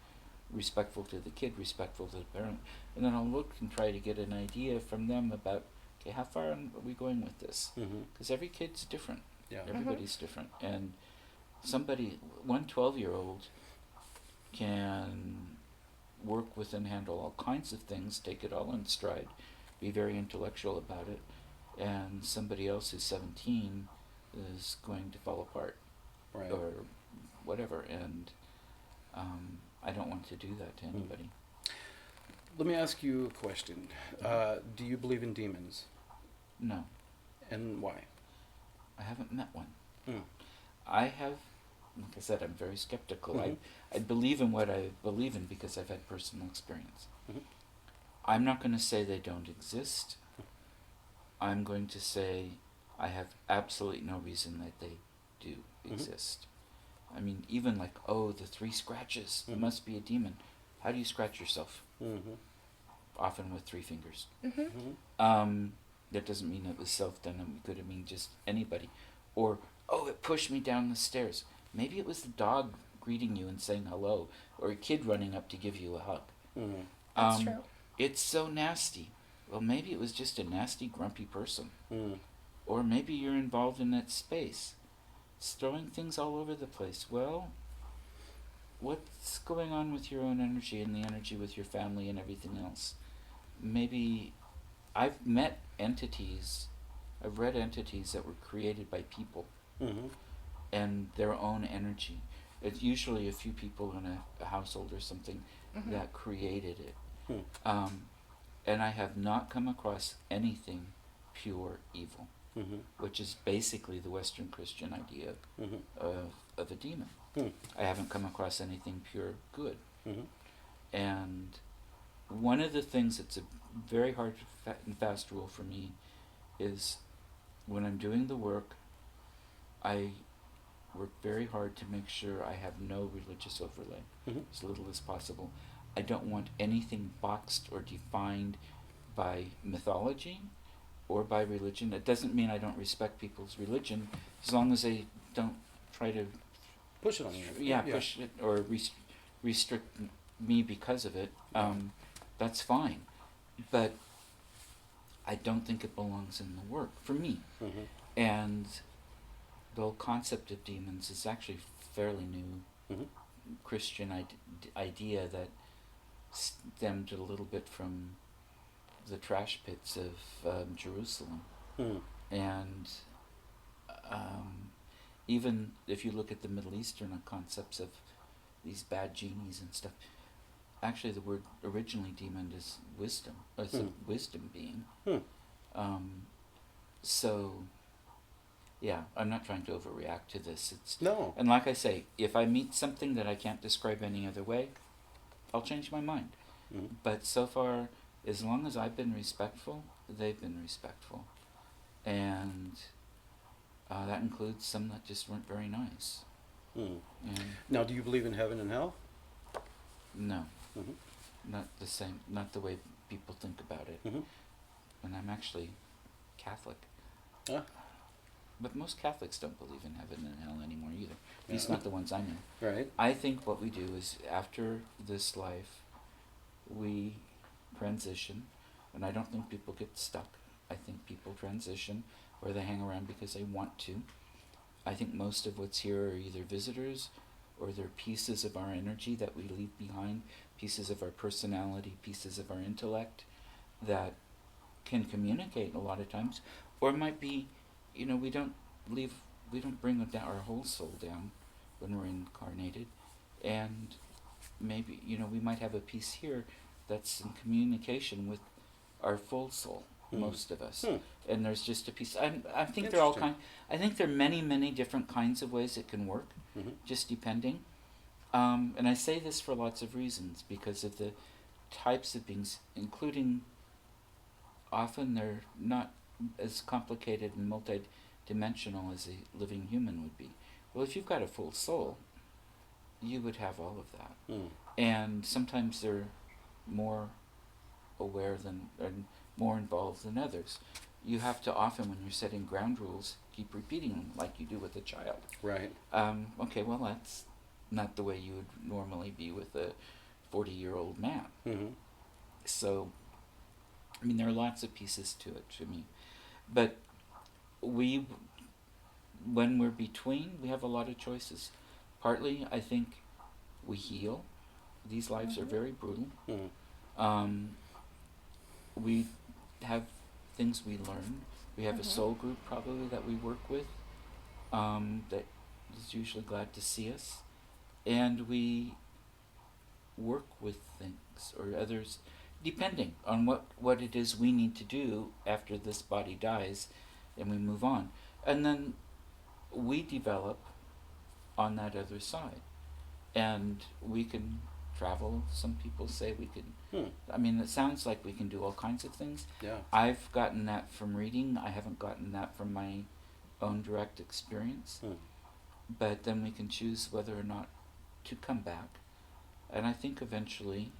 respectful to the kid, respectful to the parent. And then I'll look and try to get an idea from them about, okay, how far are we going with this? Mm-hmm. Because every kid's different. Yeah. Everybody's different. And one 12-year-old can work with and handle all kinds of things, take it all in stride, be very intellectual about it. And somebody else who's 17 is going to fall apart. Right. Or whatever, and I don't want to do that to anybody. Let me ask you a question. Do you believe in demons, No, and why? I haven't met one. Hmm. I have, like I said, I'm very skeptical. Mhm. I believe in what I believe in because I've had personal experience. Mhm. I'm not going to say they don't exist. I'm going to say I have absolutely no reason that they do Mhm. exist. I mean, even like, oh, the 3 scratches, it Mhm. must be a demon. How do you scratch yourself? Mm-hmm. Often with 3 fingers. Mm-hmm. Mm-hmm. That doesn't mean it was self-done. It could have mean just anybody. Or, oh, it pushed me down the stairs. Maybe it was the dog greeting you and saying hello, or a kid running up to give you a hug. Mm-hmm. That's true. It's so nasty. Well, maybe it was just a nasty, grumpy person. Mm-hmm. Or maybe you're involved in that space. It's throwing things all over the place. Well, what's going on with your own energy and the energy with your family and everything else? Maybe I've met entities, I've read entities that were created by people Mm-hmm. and their own energy. It's usually a few people in a household or something Mhm. that created it. Hmm. And I have not come across anything pure evil, Mm-hmm. which is basically the Western Christian idea Mm-hmm. of a demon. Hmm. I haven't come across anything pure good. Mm-hmm. And one of the things that's a very hard and fast rule for me is when I'm doing the work, I work very hard to make sure I have no religious overlay, Mm-hmm. as little as possible. I don't want anything boxed or defined by mythology or by religion. It doesn't mean I don't respect people's religion, as long as they don't try to Push it on you. push it or restrict me because of it. That's fine, but I don't think it belongs in the work for me. Mm-hmm. And the whole concept of demons is actually fairly new Mm-hmm. Christian idea that stemmed a little bit from the trash pits of Jerusalem. Mm-hmm. And even if you look at the Middle Eastern concepts of these bad genies and stuff, actually the word originally demon is wisdom. It's a wisdom being. So, yeah, I'm not trying to overreact to this. No. And like I say, if I meet something that I can't describe any other way, I'll change my mind. Mm-hmm. But so far, as long as I've been respectful, they've been respectful. And that includes some that just weren't very nice. Mm. And Now, do you believe in heaven and hell? no, Mm-hmm. not the same, not the way people think about it. Mm-hmm. And I'm actually Catholic. Ah. But most Catholics don't believe in heaven and hell anymore either. At least Yeah. not the ones I know. Right. I think what we do is after this life, we transition, and I don't think people get stuck. I think people transition or they hang around because they want to. I think most of what's here are either visitors or they're pieces of our energy that we leave behind, pieces of our personality, pieces of our intellect that can communicate a lot of times, or it might be, we don't bring our whole soul down when we're incarnated, and maybe, we might have a piece here that's in communication with our full soul, most of us. And there's just a piece. I think they're all I think there are many, many different kinds of ways it can work, just depending. And I say this for lots of reasons, because of the types of beings, including often they're not as complicated and multi-dimensional as a living human would be. Well, if you've got a full soul, you would have all of that. And sometimes they're more aware and more involved than others. You have to often, when you're setting ground rules, keep repeating them like you do with a child. Right. Okay, well, that's not the way you would normally be with a 40-year-old man. So, I mean, there are lots of pieces to it, to me. But when we're between, we have a lot of choices. Partly, I think, we heal. These lives are very brutal. We have things we learn. We have a soul group, probably, that we work with, that is usually glad to see us. And we work with things, or others, depending on what it is we need to do after this body dies, and we move on. And then we develop on that other side. And we can travel. Some people say we can. I mean, it sounds like we can do all kinds of things. Yeah. I've gotten that from reading. I haven't gotten that from my own direct experience. But then we can choose whether or not to come back. And I think eventually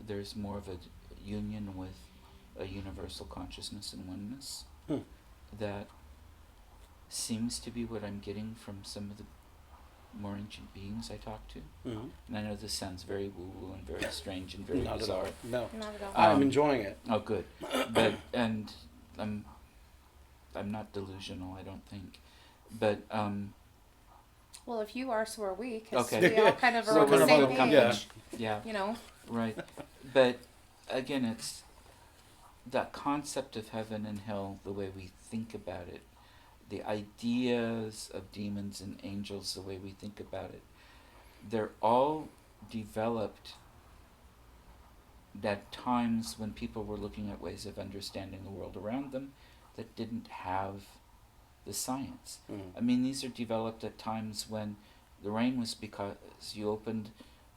there's more of a union with a universal consciousness and oneness that seems to be what I'm getting from some of the more ancient beings I talk to. And I know this sounds very woo-woo and very strange and very Not bizarre. at all. No. Not at all. I'm enjoying it. Oh, good. But and I'm not delusional, I don't think. But Well, if you are, so are we, because Okay. we all kind of are So on the kind of same on the- page. yeah, You know? right. But again, it's that concept of heaven and hell, the way we think about it, the ideas of demons and angels, the way we think about it, they're all developed at times when people were looking at ways of understanding the world around them that didn't have the science. I mean, these are developed at times when the rain was because you opened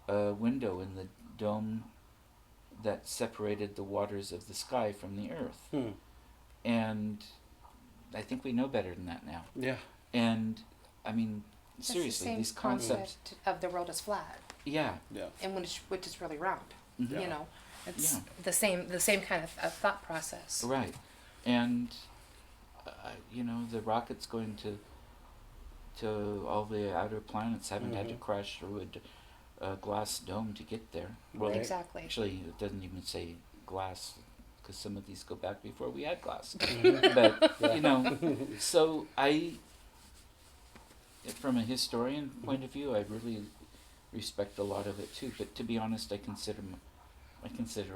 a window in the dome that separated the waters of the sky from the earth. And I think we know better than that now. Yeah. And, I mean, It's seriously, the same these concepts... concept of the world is flat, Yeah. Yeah. and which is really round. Mhm. You know, it's Yeah. the same kind of thought process. Right. And, the rockets going to all the outer planets haven't had to crash through a glass dome to get there. Well, Right. Exactly. actually, it doesn't even say glass, because some of these go back before we had glass. But, so from a historian point of view, I really respect a lot of it too. But to be honest, I consider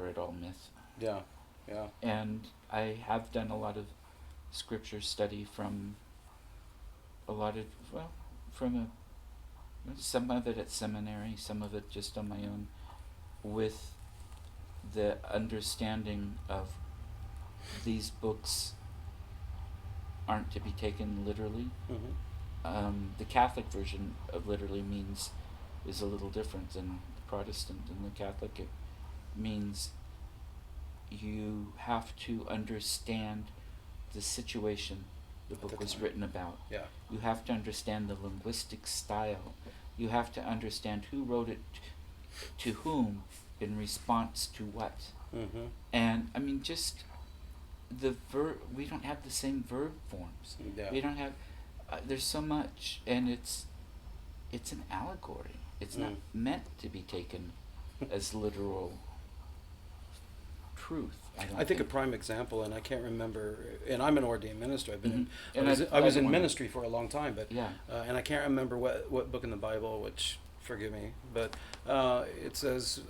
it all myth. Yeah. Yeah. And I have done a lot of scripture study from some of it at seminary, some of it just on my own, with the understanding of these books aren't to be taken literally. The Catholic version of literally is a little different than the Protestant. In the Catholic, it means you have to understand the situation the book was written about. Yeah. You have to understand the linguistic style. You have to understand who wrote it to whom in response to what. And I mean, just the we don't have the same verb forms. Yeah. We don't have there's so much, and it's an allegory. It's not meant to be taken as literal truth. I think a prime example, and I can't remember, and I'm an ordained minister. I've been Mhm. And I was don't in wanna- ministry for a long time, but Yeah. and I can't remember what book in the Bible, which forgive me, but it says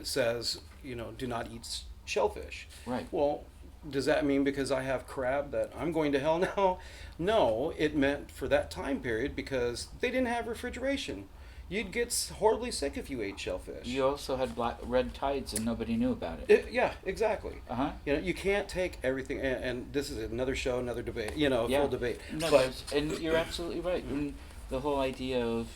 says, do not eat shellfish. Right. Well, does that mean because I have crab that I'm going to hell now? No, it meant for that time period because they didn't have refrigeration. You'd get horribly sick if you ate shellfish. You also had red tides and nobody knew about it. Yeah, exactly. Uh-huh. You can't take everything, and this is another show, another debate, Yeah. full debate. No, But and you're absolutely right. And the whole idea of,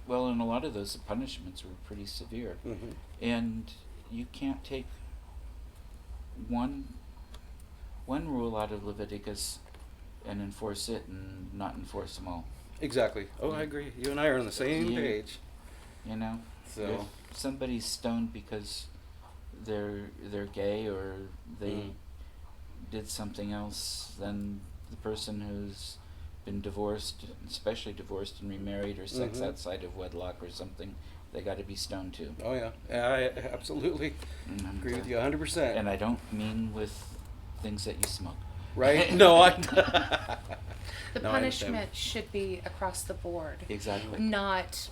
well, and a lot of those punishments were pretty severe. Mhm. And you can't take one rule out of Leviticus and enforce it and not enforce them all. Exactly. Oh, I agree. You and I are on the same Yeah. page. You know, So. if somebody's stoned because they're gay or they Mhm. did something else, then the person who's been divorced, especially divorced and remarried, or sex Mhm. outside of wedlock or something, they got to be stoned too. Oh yeah, I absolutely And, agree with you 100%. And I don't mean with things that you smoke. Right? No, I. The No, I understand. punishment should be across the board, Exactly. not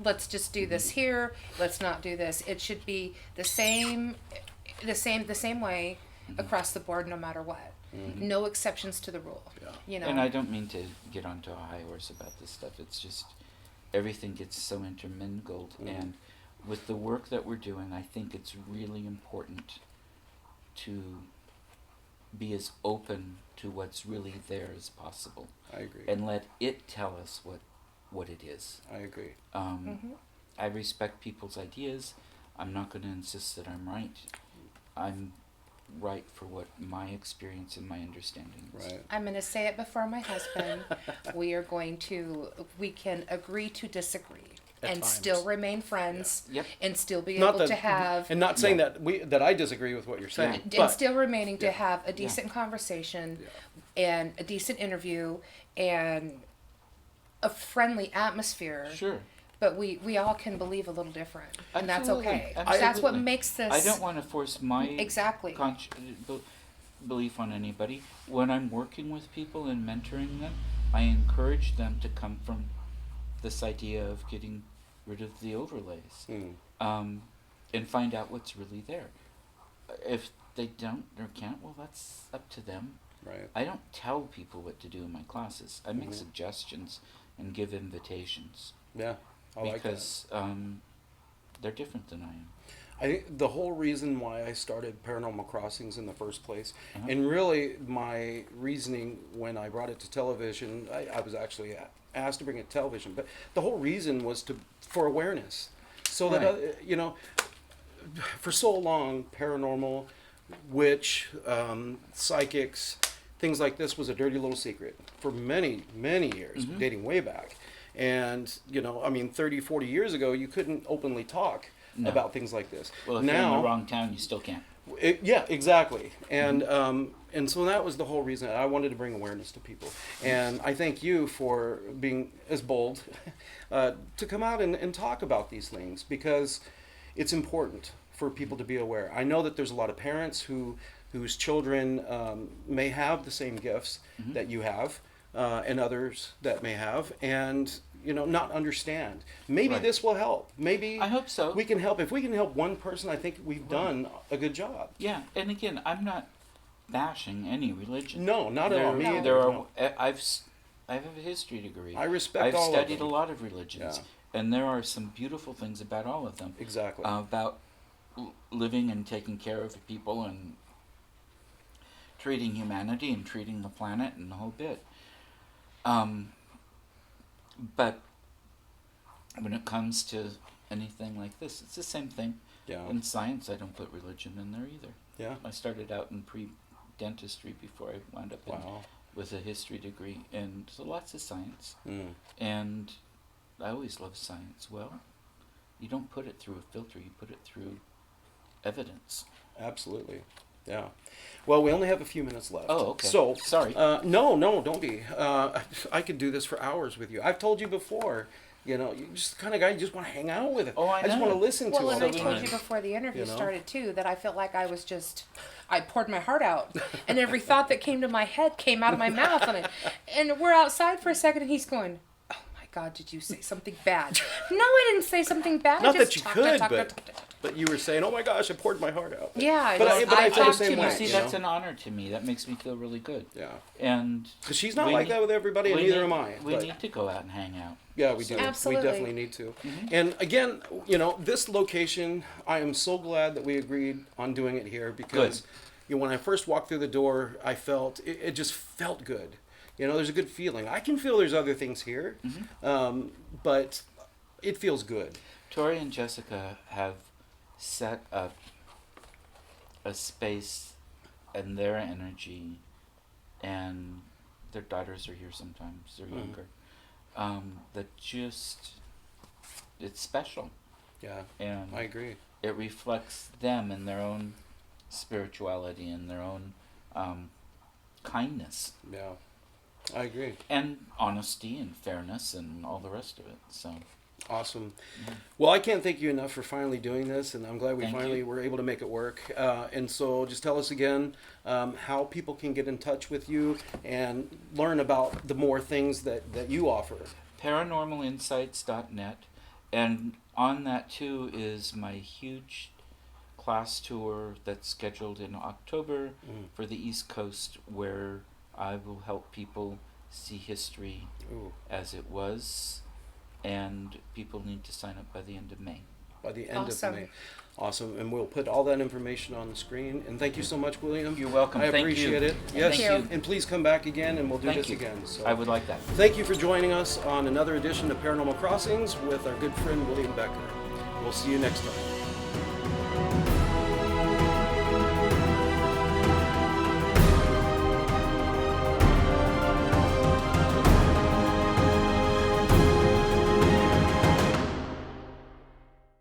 let's just do this here, let's not do this. It should be the same way across the board, no matter what. No exceptions to the rule. Yeah. And I don't mean to get onto a high horse about this stuff. It's just everything gets so intermingled. And with the work that we're doing, I think it's really important to be as open to what's really there as possible. I agree. And let it tell us what it is. I agree. I respect people's ideas. I'm not going to insist that I'm right. I'm right for what my experience and my understanding is. Right. I'm going to say it before my husband. We can agree to disagree At and times. still remain friends Yep. and still be Not able that, to have and not saying Yeah. that I disagree with what you're saying, Yeah. and but still remaining to Yeah. have a decent conversation Yeah. and a decent interview and a friendly atmosphere. Sure. But we all can believe a little different, and that's Absolutely. okay. Absolutely. That's what makes this. I don't want to force my Exactly. belief on anybody. When I'm working with people and mentoring them, I encourage them to come from this idea of getting rid of the overlays and find out what's really there. If they don't or can't, well, that's up to them. right. I don't tell people what to do in my classes. I make suggestions and give invitations Yeah. I like that. because they're different than I am. I think the whole reason why I started Paranormal Crossings in the first place, Uh-huh. and really my reasoning when I brought it to television, I was actually asked to bring it to television, but the whole reason was for awareness. So that, Right. For so long, paranormal, witch, psychics, things like this was a dirty little secret for many, many years, dating way back. And, 30, 40 years ago, you couldn't openly talk No. about things like this. Well, if you're in the wrong town, you still can't. Yeah, exactly. And so that was the whole reason I wanted to bring awareness to people. And I thank you for being as bold to come out and talk about these things, because it's important for people to be aware. I know that there's a lot of parents whose children may have the same gifts that you have, and others that may have, and not understand. Maybe Right. this will help. Maybe I hope so. we can help. If we can help one person, I think we've done a good job. Yeah, and again, I'm not bashing any religion. No, not at all. Me either. There are. No. I have a history degree. I respect I've all of studied them. a lot of religions, Yeah. and there are some beautiful things about all of them. Exactly. About living and taking care of people and treating humanity and treating the planet and the whole bit. But when it comes to anything like this, it's the same thing. Yeah. In science, I don't put religion in there either. Yeah. I started out in pre-dentistry before I wound up Wow. with a history degree, and so lots of science. Mm. And I always loved science. Well, you don't put it through a filter, you put it through evidence. Absolutely. Yeah. Well, we only have a few minutes left. Oh, okay. So, Sorry. no, don't be. I could do this for hours with you. I've told you before, you know, you're just the kind of guy you just want to hang out with. Oh, I just know. want to listen to Well, all and the I told time. you before the interview You know? started too that I felt like I poured my heart out, and every thought that came to my head came out of my mouth, and we're outside for a second, and he's going, "Oh my God, did you say something bad?" No, I didn't say something bad. Not I that just you talked, could, talked, but talked. But you were saying, "Oh my gosh, I poured my heart out." Yeah, but just- I I feel the talked same too way. much. See, you that's know? an honor to me. That makes me feel really good. Yeah. And Because she's not we like need- that with everybody, and we neither need- am I. We but- need to go out and hang out. Yeah, we do. Absolutely. We definitely need to. And again, you know, this location, I am so glad that we agreed on doing it here because, you know, when I first walked through the door, I felt it just felt good. You know, there's a good feeling. I can feel there's other things here, but it feels good. Tori and Jessica have set up a space and their energy, and their daughters are here sometimes, they're younger, that just, it's special. Yeah, And I agree. it reflects them and their own spirituality and their own kindness Yeah, I agree. and honesty and fairness and all the rest of it. So Awesome. Well, I can't thank you enough for finally doing this, and I'm glad we Thank finally you. were able to make it work. And so just tell us again how people can get in touch with you and learn about the more things that you offer. paranormalinsights.net, and on that too is my huge class tour that's scheduled in October for the East Coast, where I will help people see history Ooh, as it was, and people need to sign up by the end of May. by the end Awesome. of May. Awesome. And we'll put all that information on the screen. And thank you so much, William. You're welcome. I Thank appreciate you. it. Yes. you. And please come back again, and we'll do Thank this you. again. So I would like that. thank you for joining us on another edition of Paranormal Crossings with our good friend William Becker. We'll see you next time.